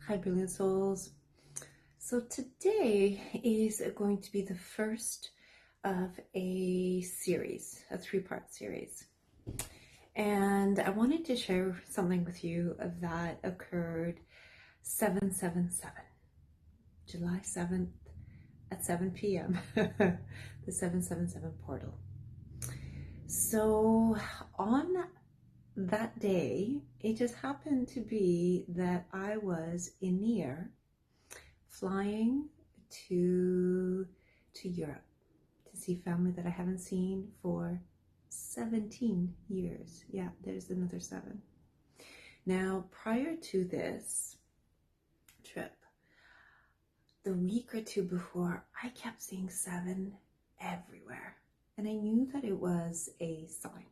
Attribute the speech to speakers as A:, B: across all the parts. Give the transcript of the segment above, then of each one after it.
A: Hi, brilliant souls. So today is going to be the first of a series, a three-part series. And I wanted to share something with you that occurred 777, July 7th at 7 p.m., the 777 portal. So on that day, it just happened to be that I was in the air flying to Europe to see family that I haven't seen for 17 years. Yeah, there's another 7. Now, prior to this trip, the week or two before, I kept seeing 7 everywhere, and I knew that it was a sign.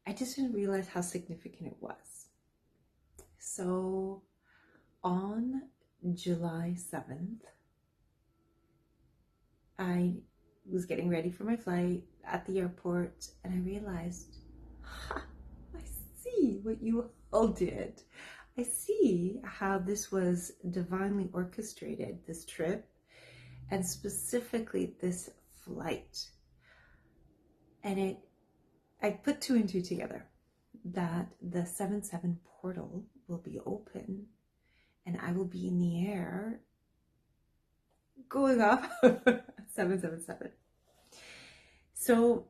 A: I just didn't realize how significant it was. So on July 7th, I was getting ready for my flight at the airport, and I realized, I see what you all did. I see how this was divinely orchestrated, this trip, and specifically this flight. And I put 2 and 2 together, that the 7-7 portal will be open and I will be in the air going up 777. So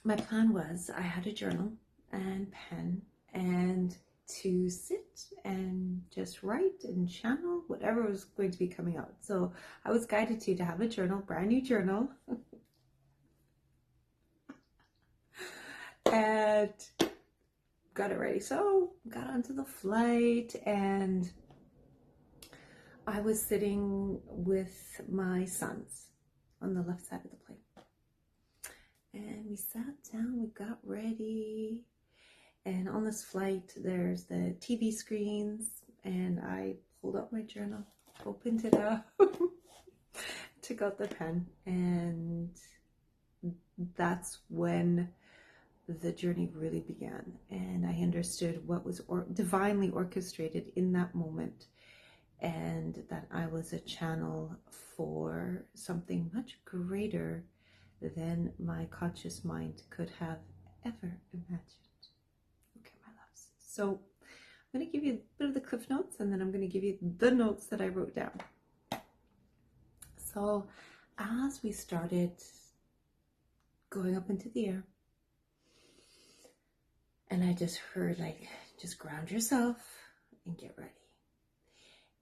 A: my plan was, I had a journal and pen and to sit and just write and channel whatever was going to be coming out. So I was guided to have a journal, brand new journal, and got it ready. So got onto the flight, and I was sitting with my sons on the left side of the plane. And we sat down, we got ready. And on this flight, there's the TV screens. And I pulled out my journal, opened it up, took out the pen. And that's when the journey really began. And I understood what was divinely orchestrated in that moment. And that I was a channel for something much greater than my conscious mind could have ever imagined. Okay, my loves. So I'm going to give you a bit of the cliff notes, and then I'm going to give you the notes that I wrote down. So as we started going up into the air, and I just heard, like, just ground yourself and get ready.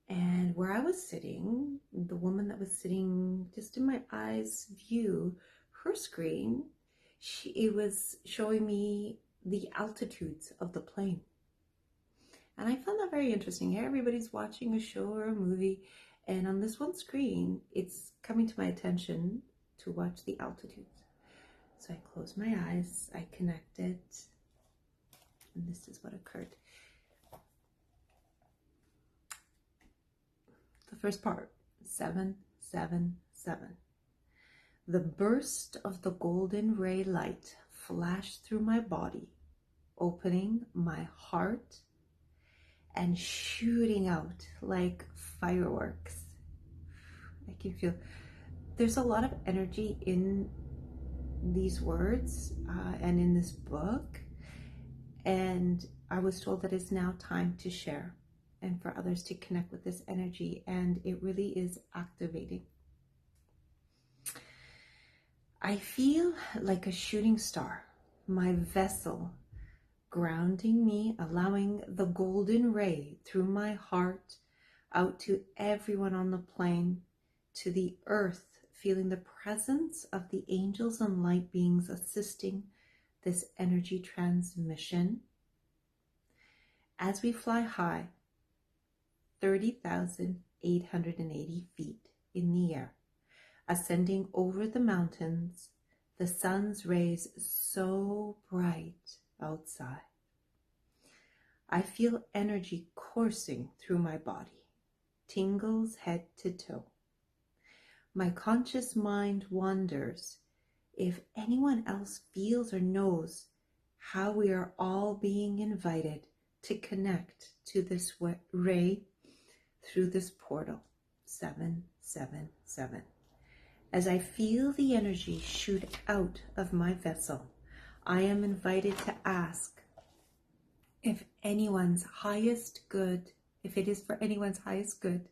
A: And where I was sitting, the woman that was sitting just in my eyes view, her screen, it was showing me the altitudes of the plane. And I found that very interesting. Everybody's watching a show or a movie, and on this one screen, it's coming to my attention to watch the altitudes. So I closed my eyes, I connected, and this is what occurred. The first part, 777. The burst of the golden ray light flashed through my body, opening my heart and shooting out like fireworks. I can feel there's a lot of energy in these words and in this book. And I was told that it's now time to share and for others to connect with this energy, and it really is activating. I feel like a shooting star, my vessel grounding me, allowing the golden ray through my heart out to everyone on the plane, to the earth, feeling the presence of the angels and light beings assisting this energy transmission. As we fly high, 30,880 feet in the air, ascending over the mountains, the sun's rays so bright outside. I feel energy coursing through my body, tingles head to toe. My conscious mind wonders if anyone else feels or knows how we are all being invited to connect to this ray through this portal, 777. As I feel the energy shoot out of my vessel, I am invited to ask if anyone's highest good, if it is for anyone's highest good,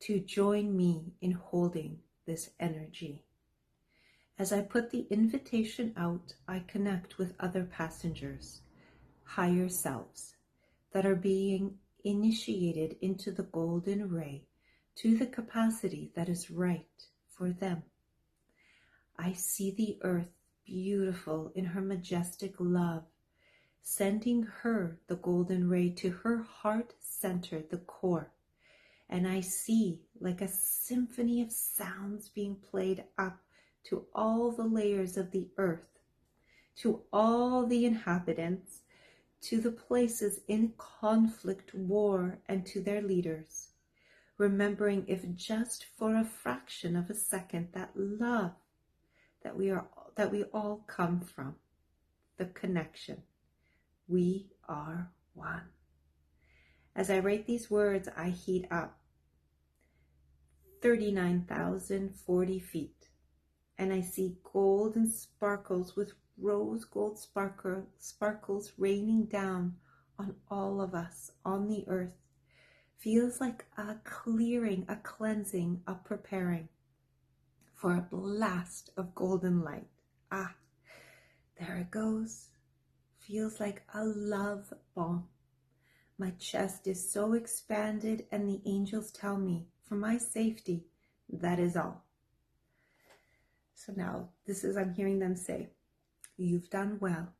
A: to join me in holding this energy. As I put the invitation out, I connect with other passengers, higher selves, that are being initiated into the golden ray to the capacity that is right for them. I see the earth beautiful in her majestic love, sending her the golden ray to her heart center, the core. And I see like a symphony of sounds being played up to all the layers of the earth, to all the inhabitants, to the places in conflict, war, and to their leaders, remembering if just for a fraction of a second that love that we all come from, the connection. We are one. As I write these words, I heat up 39,040 feet, and I see golden sparkles with rose gold sparkles raining down on all of us on the earth. Feels like a clearing, a cleansing, a preparing for a blast of golden light. Ah, there it goes. Feels like a love bomb. My chest is so expanded, and the angels tell me, for my safety, that is all. So now, I'm hearing them say, you've done well.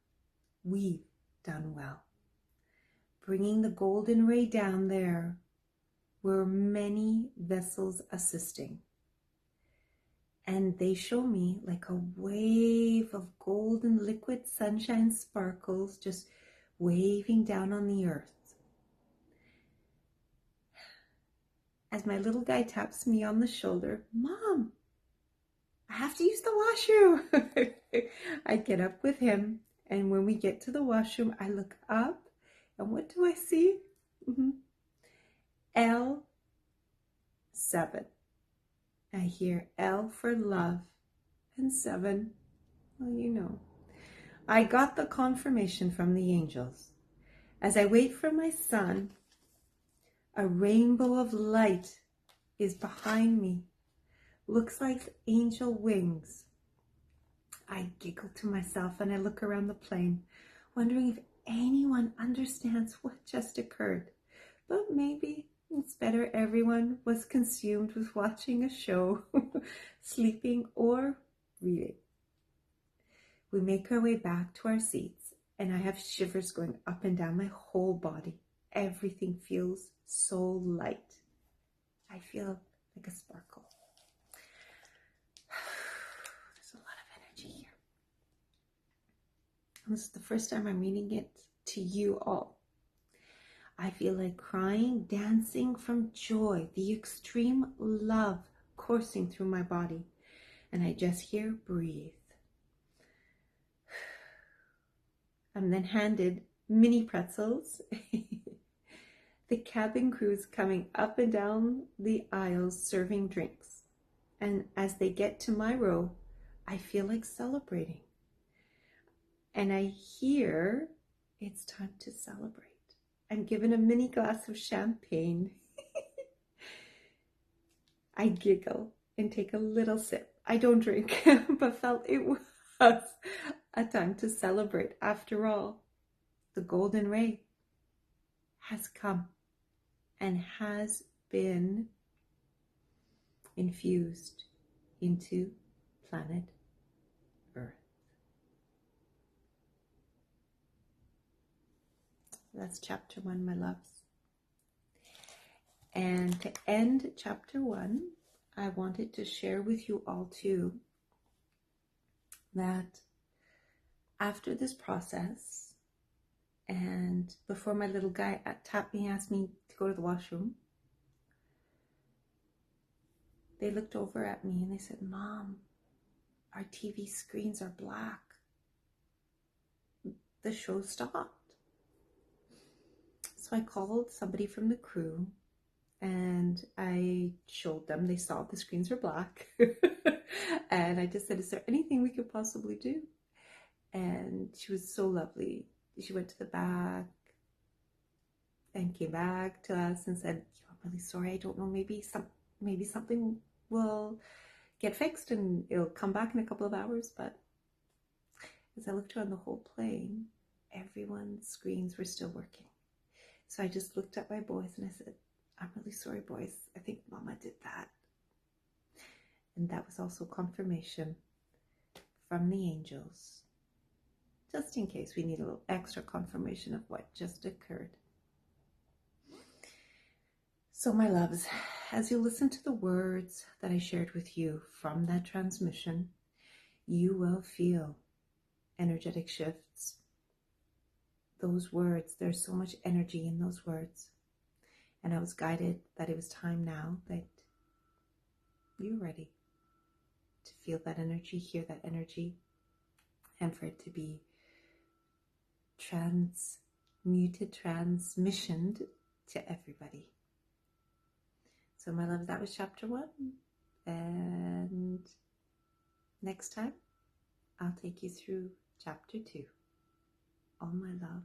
A: We've done well. Bringing the golden ray down there were many vessels assisting. And they show me like a wave of golden liquid sunshine sparkles just waving down on the earth. As my little guy taps me on the shoulder, Mom, I have to use the washroom. I get up with him, and when we get to the washroom, I look up, and what do I see? L7. I hear L for love, and 7, well, you know. I got the confirmation from the angels. As I wait for my son, a rainbow of light is behind me. Looks like angel wings. I giggle to myself and I look around the plane, wondering if anyone understands what just occurred. But maybe it's better everyone was consumed with watching a show, sleeping, or reading. We make our way back to our seats, and I have shivers going up and down my whole body. Everything feels so light. I feel like a sparkle. There's a lot of energy here. And this is the first time I'm reading it to you all. I feel like crying, dancing from joy, the extreme love coursing through my body. And I just hear breathe. I'm then handed mini pretzels. The cabin crew's coming up and down the aisles serving drinks. And as they get to my row, I feel like celebrating. And I hear it's time to celebrate. I'm given a mini glass of champagne. I giggle and take a little sip. I don't drink, but felt it was a time to celebrate. After all, the golden ray has come and has been infused into planet Earth. That's chapter 1, my loves. And to end chapter 1, I wanted to share with you all too that after this process, and before my little guy tapped me, asked me to go to the washroom, they looked over at me and they said, Mom, our TV screens are black. The show stopped. So I called somebody from the crew and I showed them. They saw the screens were black. And I just said, is there anything we could possibly do? And she was so lovely. She went to the back and came back to us and said, I'm really sorry. I don't know. Maybe something will get fixed and it'll come back in a couple of hours. But as I looked around the whole plane, everyone's screens were still working. So I just looked at my boys and I said, I'm really sorry, boys. I think Mama did that. And that was also confirmation from the angels, just in case we need a little extra confirmation of what just occurred. So my loves, as you listen to the words that I shared with you from that transmission, you will feel energetic shifts. Those words, there's so much energy in those words. And I was guided that it was time now that you're ready to feel that energy, hear that energy, and for it to be transmissioned to everybody. So my love, that was chapter 1. And next time, I'll take you through chapter 2. All my love.